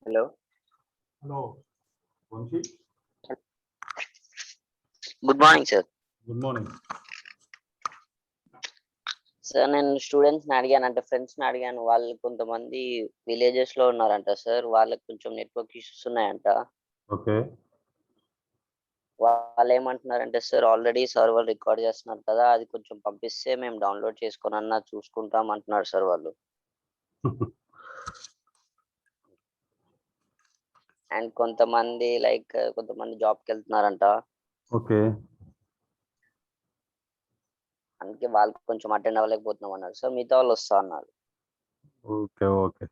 Hello. Hello, Vanshi. Good morning, sir. Good morning. Sir నేను స్టూడెంట్స్ని అడిగాను, అంటే ఫ్రెండ్స్ని అడిగాను. వాళ్ళు కొంతమంది విలేజెస్లో ఉన్నారంట సార్, వాళ్ళకి కొంచెం నెట్వర్క్ ఇష్యూస్ ఉన్నాయంట. Okay. వాళ్ళు ఏమంటున్నారంటే సార్, ఆల్రెడీ సర్వర్ రికార్డ్ చేస్తున్నారు కదా, అది కొంచెం పంపిస్తే మేము డౌన్లోడ్ చేసుకున్నా చూసుకుంటాం అంటున్నారు సార్ వాళ్ళు. అండ్ కొంతమంది కొంతమంది జాబ్కి వెళ్తున్నారంట. Okay. అందుకే వాళ్ళకి కొంచెం అటెండ్ అవ్వలేకపోతున్నాం అన్నారు సార్. మిగతా వాళ్ళు వస్తా అన్నారు. Okay. Okay.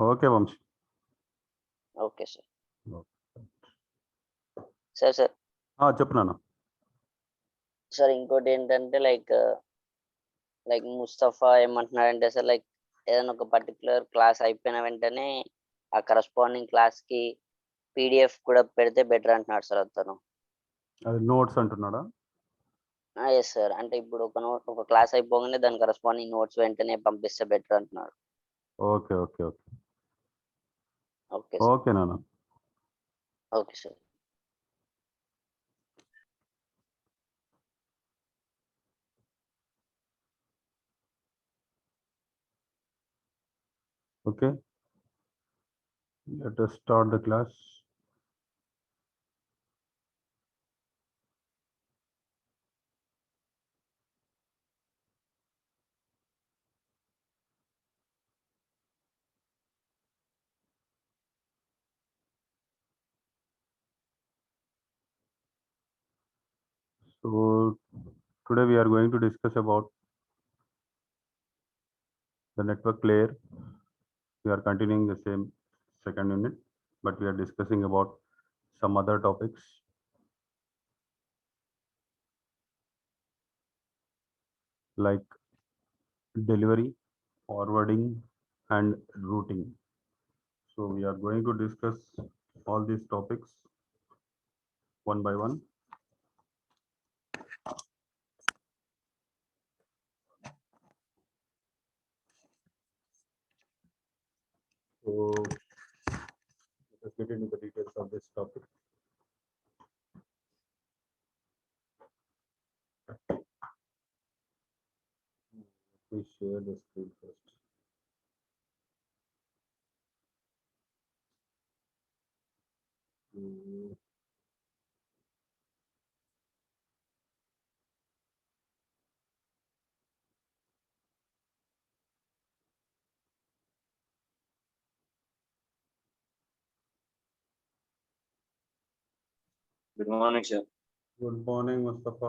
Okay, Vanshi. Okay sir. Sir sir చెప్తున్నాను. సార్ ఇంకోటి ఏంటంటే లైక్ ముస్తఫా ఏమంటున్నాడంటే సార్, ఏదైనా ఒక పర్టికులర్ క్లాస్ అయిపోయిన వెంటనే ఆ కరస్పాండింగ్ క్లాస్ కి పీడిఎఫ్ కూడా పెడితే బెటర్ అంటున్నాడు సార్ అతను. అది నోట్స్ అంటున్నాడా? ఎస్ సార్, అంటే ఇప్పుడు ఒక క్లాస్ అయిపోగానే దాని కరస్పాండింగ్ నోట్స్ వెంటనే పంపిస్తే బెటర్ అంటున్నాడు. Okay okay okay okay okay నాన్న. Okay sir. Okay. Let us start the class. So today we are going to discuss about the network layer. We are continuing the same second unit, but we are discussing about some other topics like delivery, forwarding, and routing. So we are going to discuss all these topics one by one. So let's get into the details of this topic. We share the screen first. Good morning sir. Good morning, Mustafa.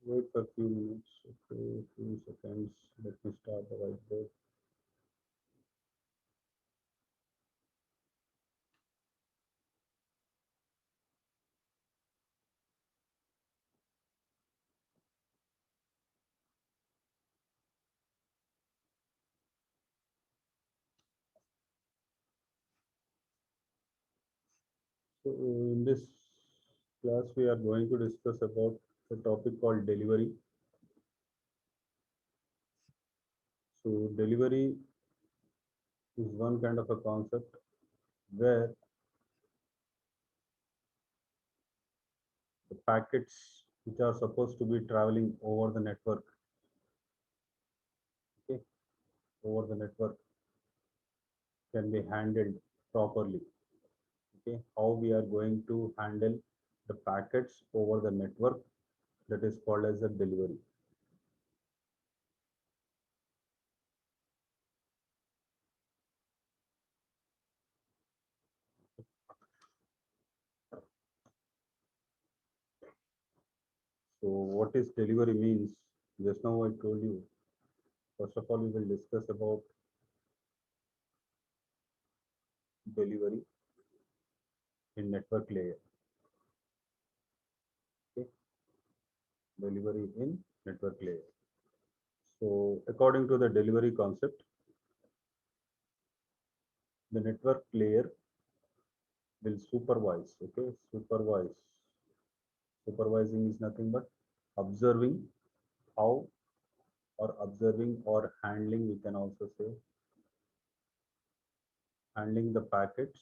Wait for a few minutes. Okay, a few seconds. Let me start the whiteboard. So in this class, we are going to discuss about a topic called delivery. So delivery is one kind of a concept where the packets which are supposed to be traveling over the network, okay, over the network can be handled properly. Okay, how we are going to handle the packets over the network, that is called as a delivery. So what is delivery means? Just now I told you. First of all, we will discuss about delivery in network layer. Okay, delivery in network layer. So according to the delivery concept, the network layer will supervise. Okay, supervising is nothing but observing how, or observing or handling, we can also say handling the packets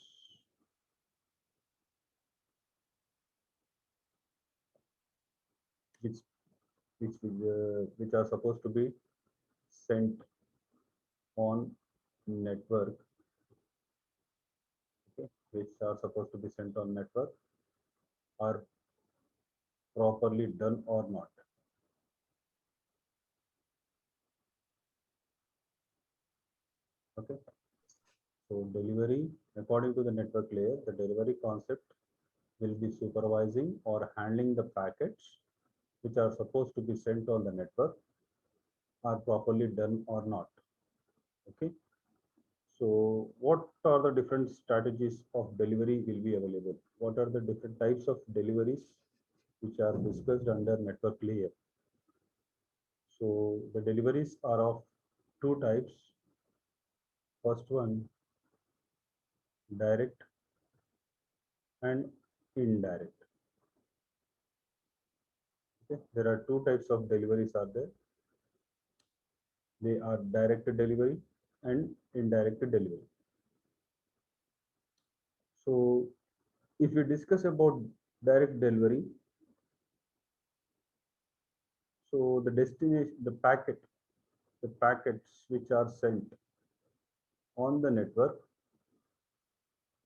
which which are supposed to be sent on network. Okay, which are supposed to be sent on network are properly done or not. Okay, so delivery, according to the network layer, the delivery concept will be supervising or handling the packets which are supposed to be sent on the network are properly done or not. Okay, so what are the different strategies of delivery will be available? What are the different types of deliveries which are discussed under network layer? So the deliveries are of two types. First one, direct and indirect. Okay, there are two types of deliveries are there. They are direct delivery and indirect delivery. So if we discuss about direct delivery, so the destination, the packets which are sent on the network,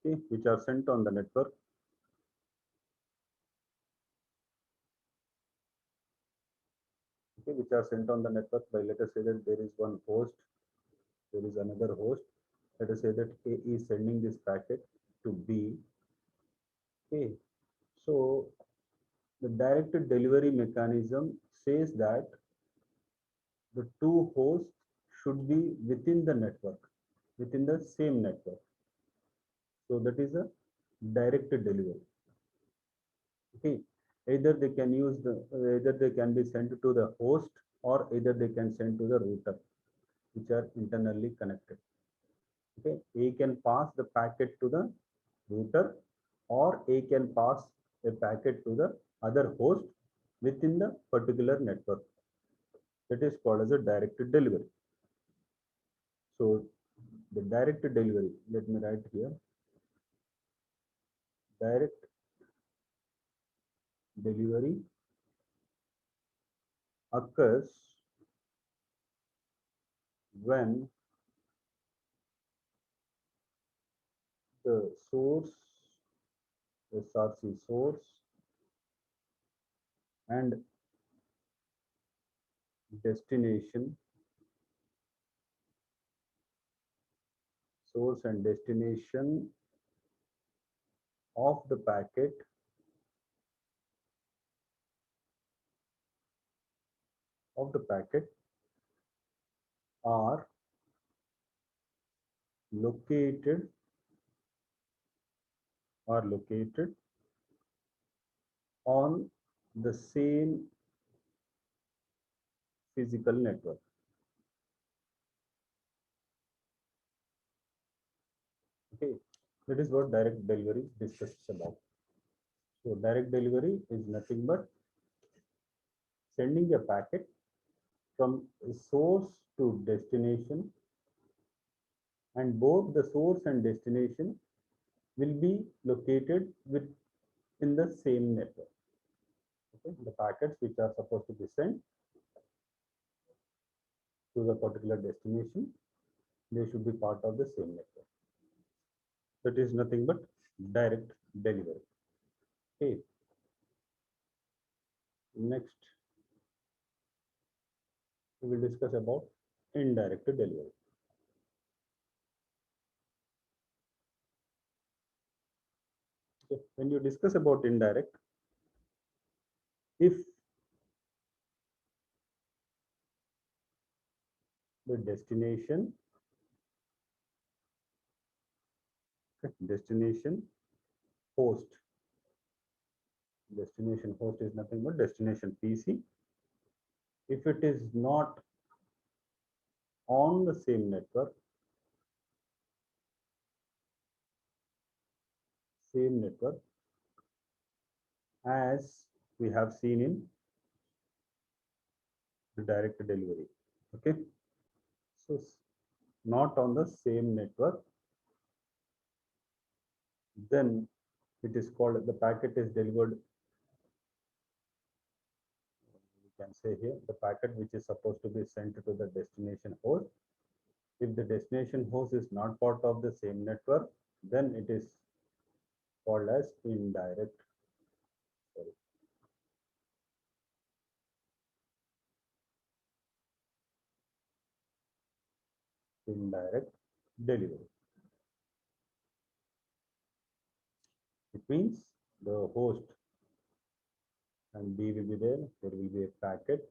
okay, which are sent on the network, okay, which are sent on the network by, let us say that there is one host, there is another host. Let us say that A is sending this packet to B. Okay, so the direct delivery mechanism says that the two hosts should be within the network, within the same network. So that is a direct delivery. Okay, either they can use the, either they can be sent to the host, or either they can send to the router, which are internally connected. Okay, A can pass the packet to the router, or A can pass a packet to the other host within the particular network. That is called as a direct delivery. So the direct delivery, let me write here, direct delivery occurs when the source, SRC source, and destination, source and destination of the packet are located on the same physical network. Okay, that is what direct delivery discusses about. So direct delivery is nothing but sending a packet from a source to destination, and both the source and destination will be located within the same network. Okay, the packets which are supposed to be sent to the particular destination, they should be part of the same network. That is nothing but direct delivery. Okay. Next, we will discuss about indirect delivery. So when you discuss about indirect, if the destination host, destination host is nothing but destination PC. If it is not on the same network, same network as we have seen in the direct delivery. Okay, so not on the same network, then it is called, the packet is delivered, we can say here, the packet which is supposed to be sent to the destination host. If the destination host is not part of the same network, then it is called as indirect, sorry, indirect delivery. It means the host and B will be there. There will be a packet.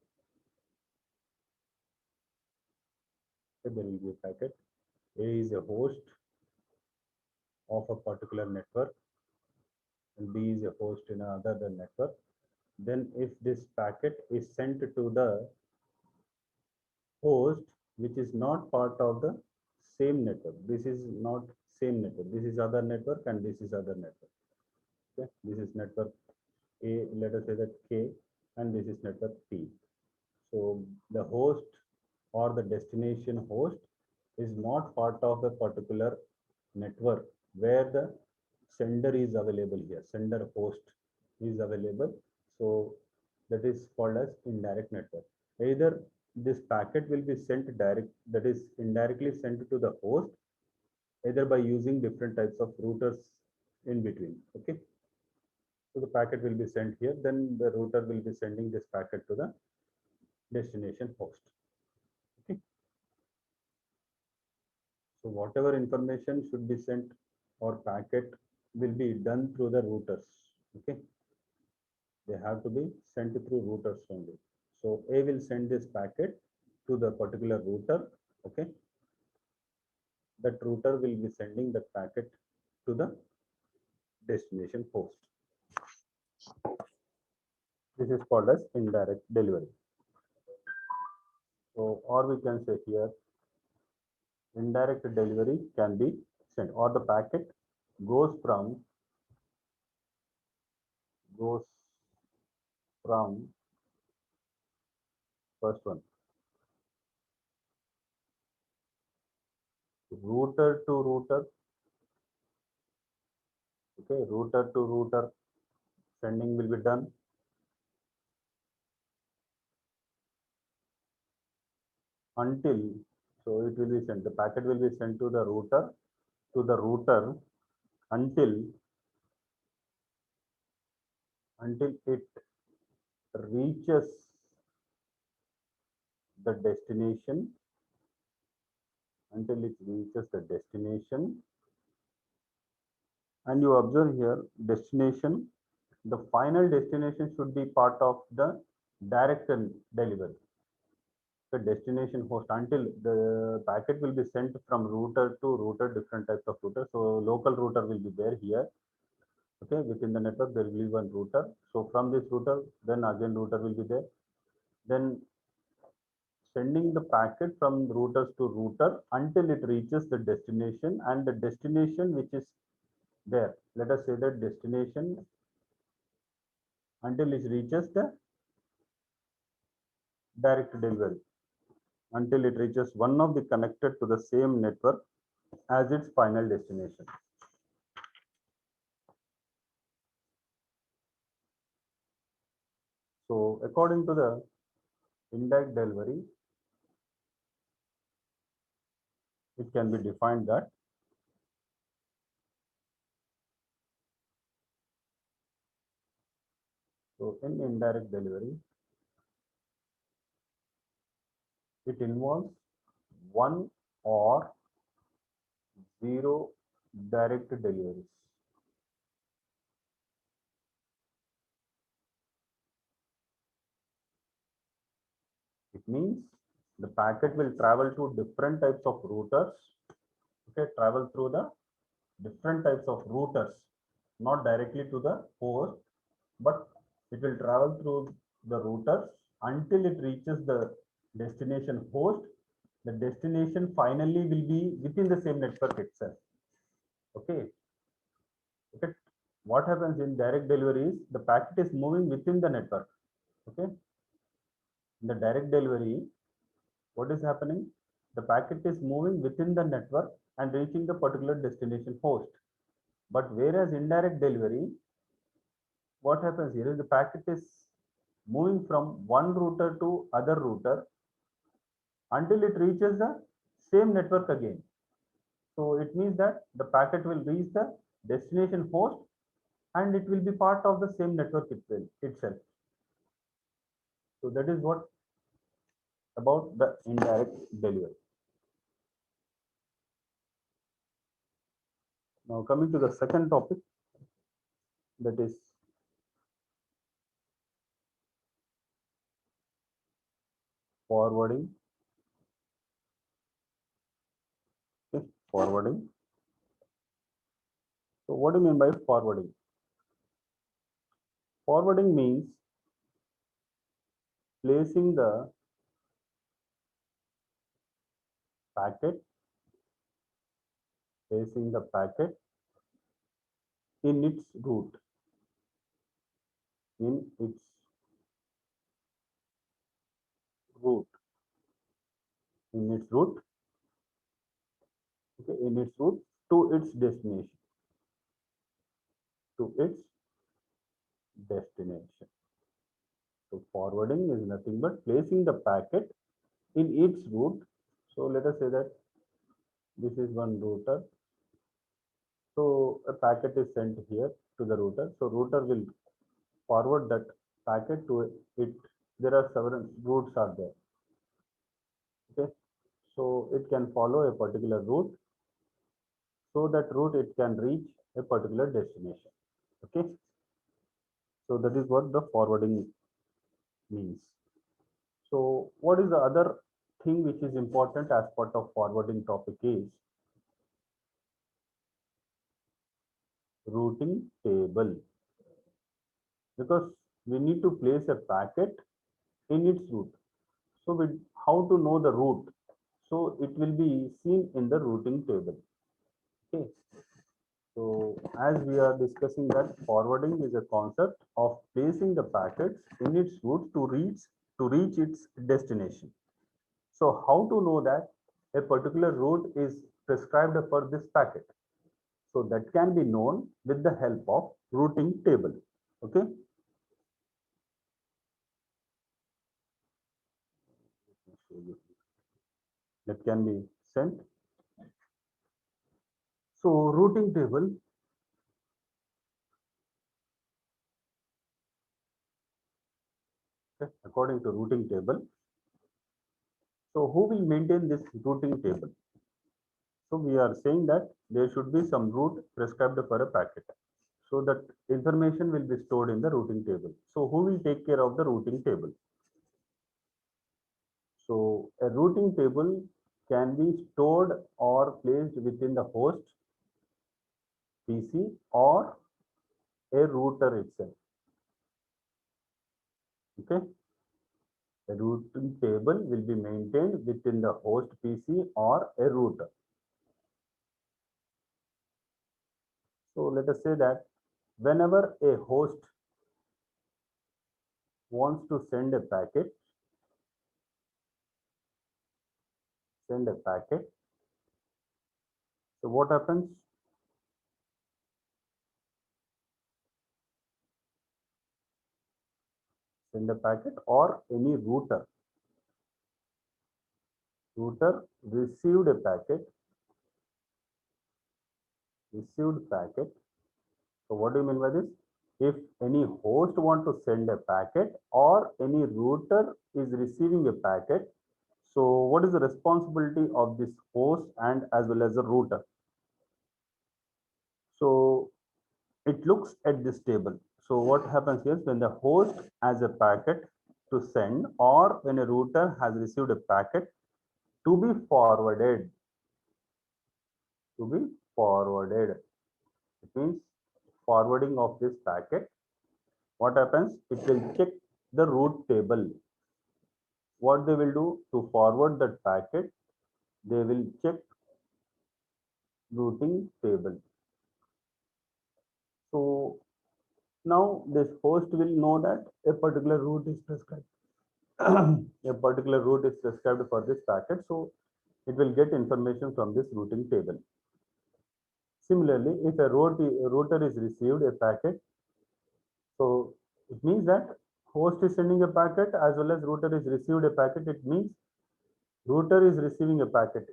There will be a packet. A is a host of a particular network, and B is a host in another network. Then, if this packet is sent to the host which is not part of the same network, this is not same network. This is other network, and this is other network. Okay, this is network A. Let us say that K, and this is network P. So the host or the destination host is not part of the particular network where the sender is available here. Sender host is available. So that is called as indirect network. Either this packet will be sent direct, that is indirectly sent to the host, either by using different types of routers in between. Okay. So the packet will be sent here, then the router will be sending this packet to the destination host. Okay. So whatever information should be sent or packet will be done through the routers. Okay. They have to be sent through routers only. So A will send this packet to the particular router. Okay. That router will be sending that packet to the destination host. This is called as indirect delivery. So, or we can say here, indirect delivery can be sent, or the packet goes from first one, router to router. Okay, router to router sending will be done. Until, so it will be sent, the packet will be sent to the router until it reaches the destination, and you observe here destination, the final destination should be part of the direct delivery, the destination host, until the packet will be sent from router to router, different types of router. So local router will be there here. Okay, within the network there will be one router. So from this router, then again router will be there. Then sending the packet from routers to router until it reaches the destination, and the destination which is there, let us say that destination until it reaches the direct delivery, until it reaches one of the connected to the same network as its final destination. So according to the indirect delivery, it can be defined that so in indirect delivery, it involves one or zero direct deliveries. It means the packet will travel to different types of routers. Okay, travel through the different types of routers, not directly to the host, but it will travel through the routers until it reaches the destination host. The destination finally will be within the same network itself. Okay. Okay. what happens in direct delivery is the packet is moving within the network. Okay. In the direct delivery, what is happening? The packet is moving within the network and reaching the particular destination host. But whereas indirect delivery, what happens here is the packet is moving from one router to other router until it reaches the same network again. So it means that the packet will reach the destination host and it will be part of the same network itself. So that is what about the indirect delivery. Now coming to the second topic, that is forwarding. Okay, forwarding. So what do you mean by forwarding? Forwarding means placing the packet, placing the packet in its route, in its route, in its route, okay, in its route to its destination, to its destination. So forwarding is nothing but placing the packet in its route. So let us say that this is one router. So a packet is sent here to the router. So router will forward that packet to it. There are several routes are there. Okay. So it can follow a particular route. So that route it can reach a particular destination. Okay. So that is what the forwarding means. So what is the other thing which is important as part of forwarding topic is routing table, because we need to place a packet in its route. So we, how to know the route? So it will be seen in the routing table. Okay. So as we are discussing that forwarding is a concept of placing the packets in its route to reach its destination. So how to know that a particular route is prescribed for this packet? So that can be known with the help of routing table. Okay. That can be sent. So routing table, okay, according to routing table. So who will maintain this routing table? So we are saying that there should be some route prescribed for a packet. So that information will be stored in the routing table. So who will take care of the routing table? So a routing table can be stored or placed within the host PC or a router itself. Okay. A routing table will be maintained within the host PC or a router. So let us say that whenever a host wants to send a packet, send a packet. So what happens? Send a packet or any router. Router received a packet, received packet. So what do you mean by this? If any host want to send a packet or any router is receiving a packet, so what is the responsibility of this host and as well as the router? So it looks at this table. So what happens is when the host has a packet to send or when a router has received a packet to be forwarded, to be forwarded. It means forwarding of this packet. What happens? It will check the route table. What they will do to forward that packet, they will check routing table. So now this host will know that a particular route is prescribed. A particular route is prescribed for this packet, so it will get information from this routing table. Similarly, if a router is received a packet, so it means that host is sending a packet as well as router is received a packet. It means router is receiving a packet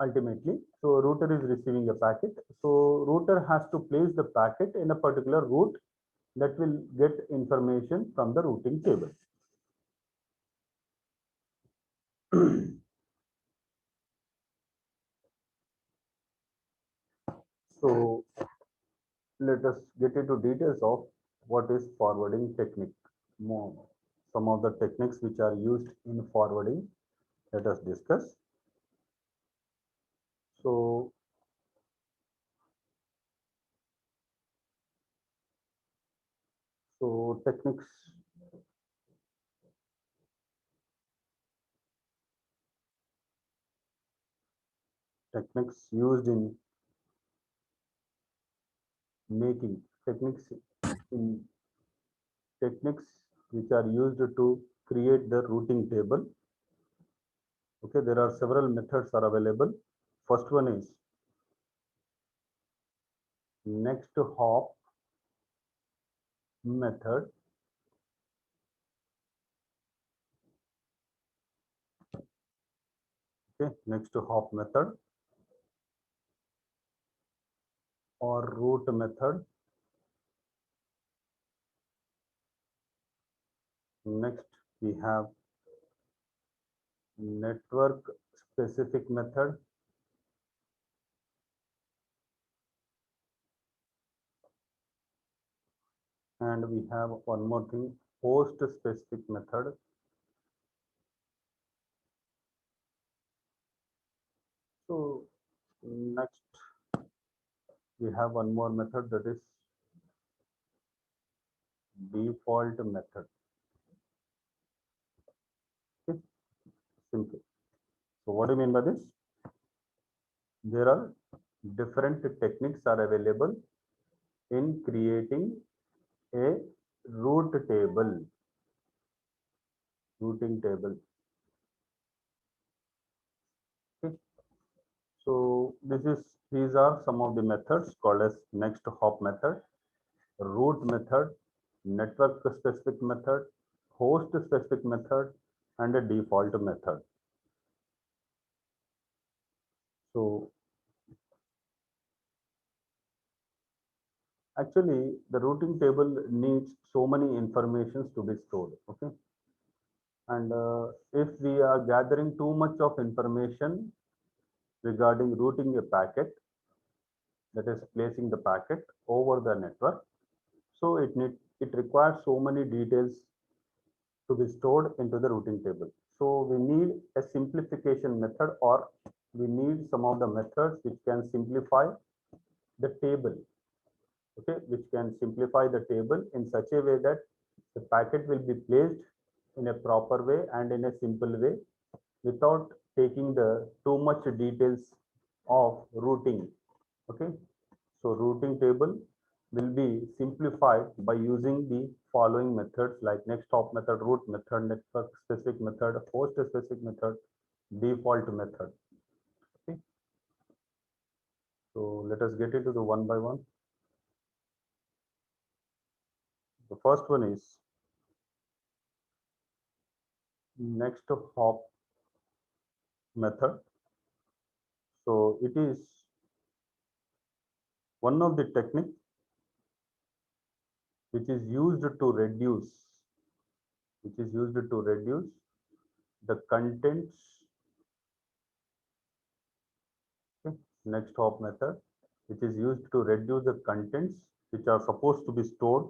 ultimately. So router is receiving a packet. So router has to place the packet in a particular route that will get information from the routing table. So let us get into details of what is forwarding technique. More, some of the techniques which are used in forwarding, let us discuss. So techniques used in making in techniques which are used to create the routing table. Okay, there are several methods are available. First one is next hop method. Okay, next hop method or route method. Next we have network specific method. And we have one more thing, host specific method. So next we have one more method, that is default method. Okay, simple. So what do you mean by this? There are different techniques are available in creating a route table, routing table. Okay. So these are some of the methods called as next hop method, route method, network specific method, host specific method, and a default method. So actually the routing table needs so many informations to be stored. Okay. And if we are gathering too much of information regarding routing a packet, that is placing the packet over the network, so it requires so many details to be stored into the routing table. So we need a simplification method, or we need some of the methods which can simplify the table. Okay, which can simplify the table in such a way that the packet will be placed in a proper way and in a simple way without taking the too much details of routing. Okay, so routing table will be simplified by using the following methods like next hop method, route method, network specific method, host specific method, default method. Okay, so let us get into the one by one. The first one is next hop method. So it is one of the technique which is used to reduce, the contents. Okay. Next hop method, which is used to reduce the contents which are supposed to be stored,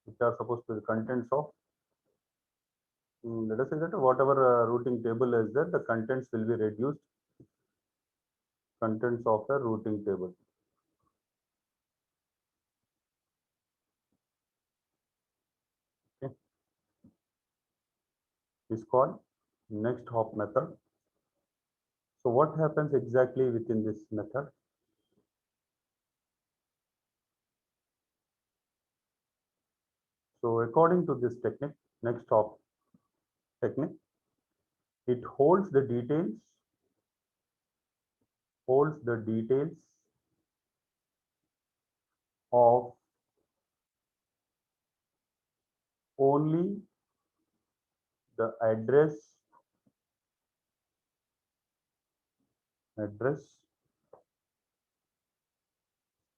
which are supposed to be the contents of, let us say that whatever routing table is there, the contents will be reduced, contents of a routing table. Okay. Is called next hop method. So what happens exactly within this method? So according to this technique, next top technique, it holds the details of only the address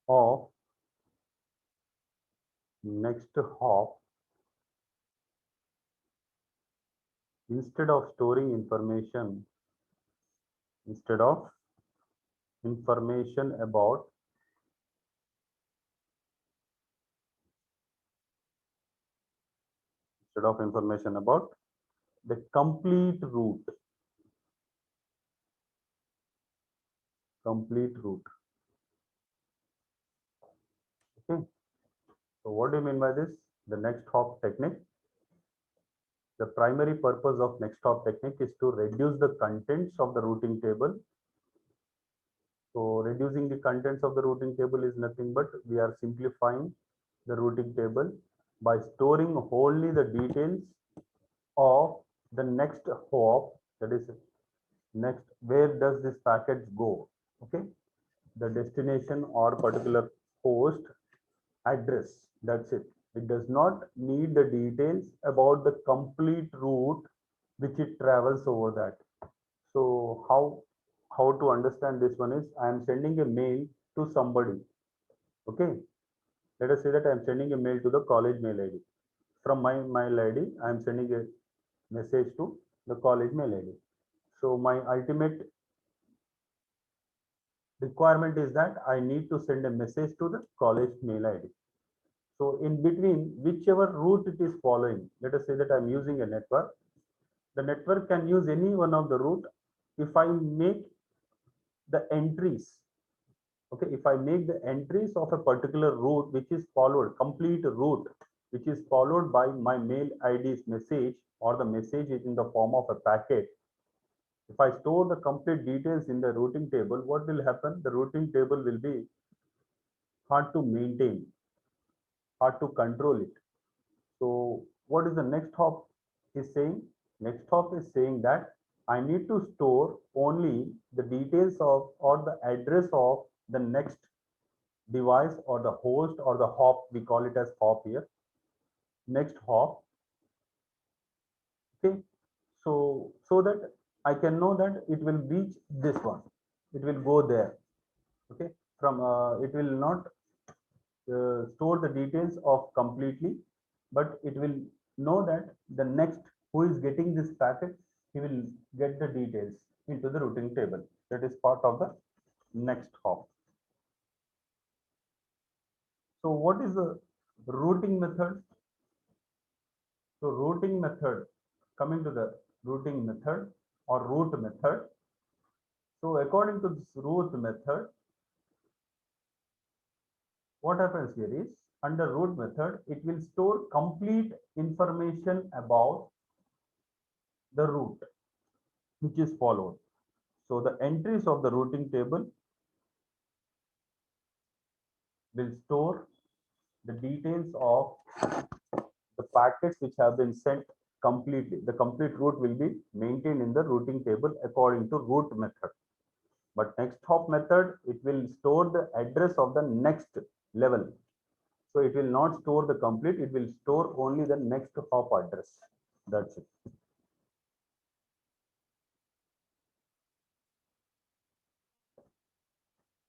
of next hop instead of storing instead of information about the complete route. Okay. So what do you mean by this? The next hop technique. The primary purpose of next hop technique is to reduce the contents of the routing table. So reducing the contents of the routing table is nothing but we are simplifying the routing table by storing only the details of the next hop, that is next where does this packet go. Okay, the destination or particular host address, that's it. It does not need the details about the complete route which it travels over that. So how to understand this one is I am sending a mail to somebody. Okay, let us say that I am sending a mail to the college mail ID. From my mail ID, I am sending a message to the college mail ID. So my ultimate requirement is that I need to send a message to the college mail ID. So in between, whichever route it is following, let us say that I'm using a network. The network can use any one of the route. If I make the entries, okay, if I make the entries of a particular route which is followed, complete route, which is followed by my mail ID's message or the message is in the form of a packet. If I store the complete details in the routing table, what will happen? The routing table will be hard to maintain, hard to control it. So what is the next hop is saying? Next hop is saying that I need to store only the details of or the address of the next device or the host or the hop. We call it as hop here. Next hop. Okay. So that I can know that it will reach this one. It will go there. Okay. From it will not store the details of completely, but it will know that the next who is getting this packet, he will get the details into the routing table. That is part of the next hop. So what is the routing method? So routing method, coming to the routing method or route method. So according to this route method, what happens here is under route method, it will store complete information about the route which is followed. So the entries of the routing table will store the details of the packets which have been sent completely. The complete route will be maintained in the routing table according to route method. But next hop method, it will store the address of the next level. So it will not store the complete, it will store only the next hop address. That's it.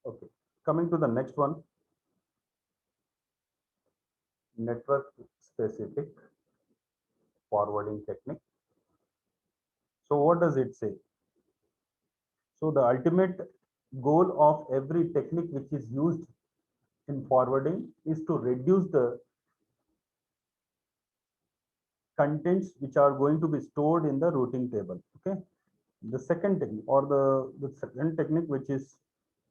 Okay. Coming to the next one, network specific forwarding technique. So what does it say? So the ultimate goal of every technique which is used in forwarding is to reduce the contents which are going to be stored in the routing table. Okay. The second technique or the second technique which is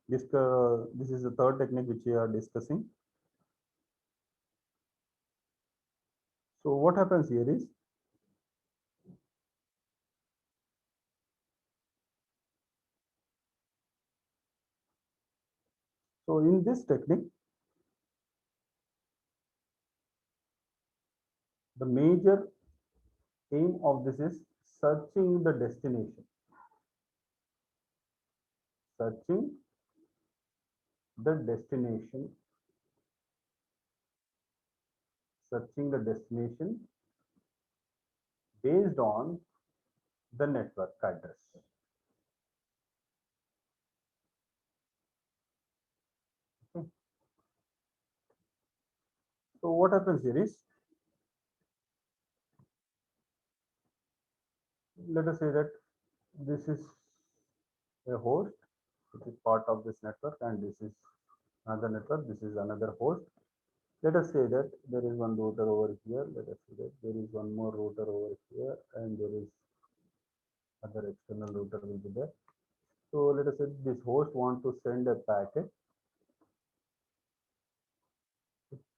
this is the third technique which we are discussing. So what happens here is so in this technique The major aim of this is searching the destination. Searching the destination. Searching the destination based on the network address. Okay. So what happens here is, let us say that this is a host which is part of this network, and this is another network, this is another host. Let us say that there is one router over here, let us say that there is one more router over here, and there is other external router will be there. So let us say this host want to send a packet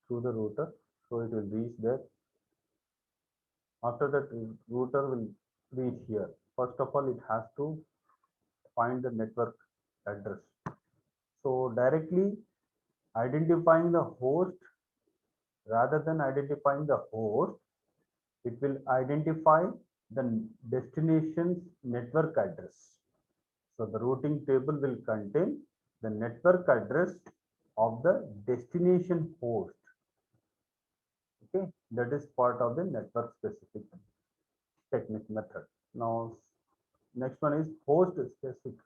through the router, so it will reach there. After that, router will reach here. First of all, it has to find the network address. So directly identifying the host, rather than identifying the host, it will identify the destination's network address. So the routing table will contain the network address of the destination host. Okay, that is part of the network specific technique method. Now, next one is host specific.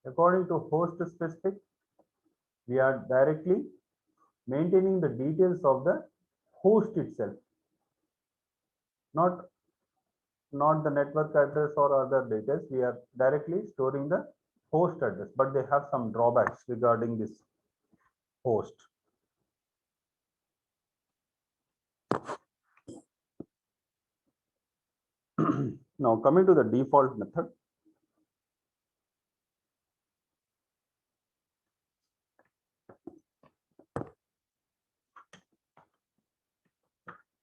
According to host specific, we are directly maintaining the details of the host itself, not the network address or other details. We are directly storing the host address, but they have some drawbacks regarding this host. Now coming to the default method.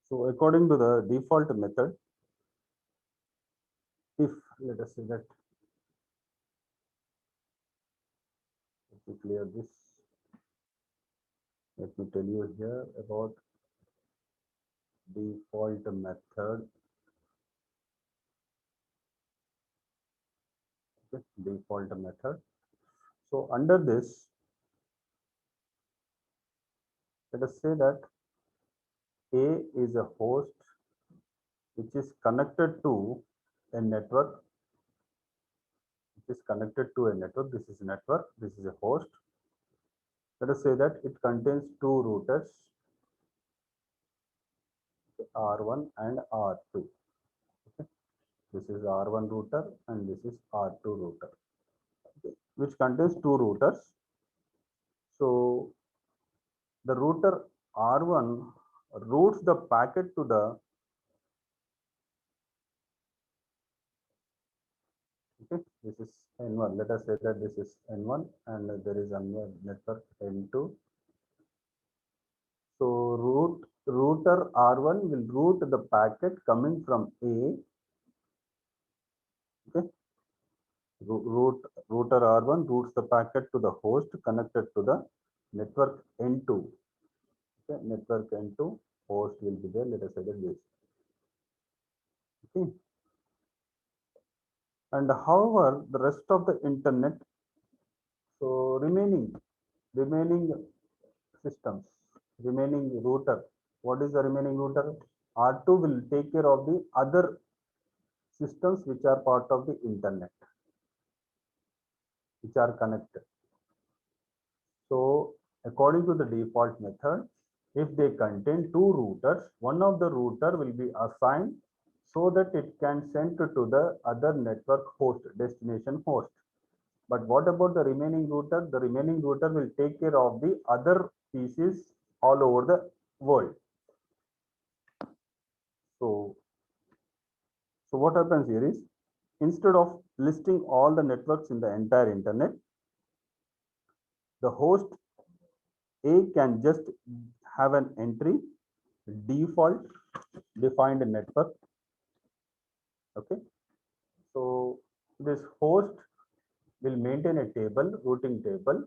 So according to the default method, if let us say that, let me clear this. Let me tell you here about default method. Okay, default method. So under this, let us say that A is a host which is connected to a network. Which is connected to a network. This is a network. This is a host. Let us say that it contains two routers, R1 and R2. Okay. This is R1 router and this is R2 router, okay, which contains two routers. So the router R1 routes the packet to the, okay, this is N1. Let us say that this is N1 and there is another network N2. So router R1 will route the packet coming from A. Okay. Router R1 routes the packet to the host connected to the network N2. Okay. Network N2 host will be there. Let us say that this. Okay. And however, the rest of the internet, so remaining systems, remaining router. What is the remaining router? R2 will take care of the other systems which are part of the internet, which are connected. So according to the default method, if they contain two routers, one of the router will be assigned so that it can send to the other network host, destination host. But what about the remaining router? The remaining router will take care of the other pieces all over the world. So what happens here is, instead of listing all the networks in the entire internet, the host A can just have an entry, default defined network. Okay. So this host will maintain a table, routing table.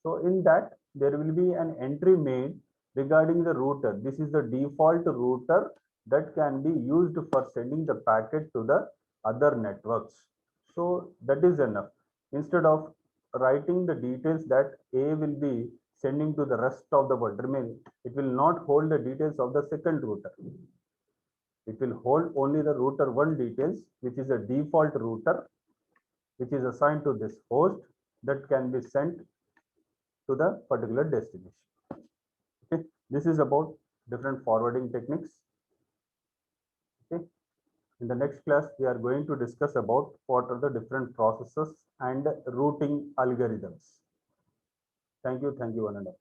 So in that there will be an entry made regarding the router, this is the default router that can be used for sending the packet to the other networks. So that is enough. Instead of writing the details that A will be sending to the rest of the world, it will not hold the details of the second router. It will hold only the router 1 details, which is a default router, which is assigned to this host that can be sent to the particular destination. Okay, this is about different forwarding techniques. Okay, in the next class, we are going to discuss about what are the different processes and routing algorithms. Thank you, one and all.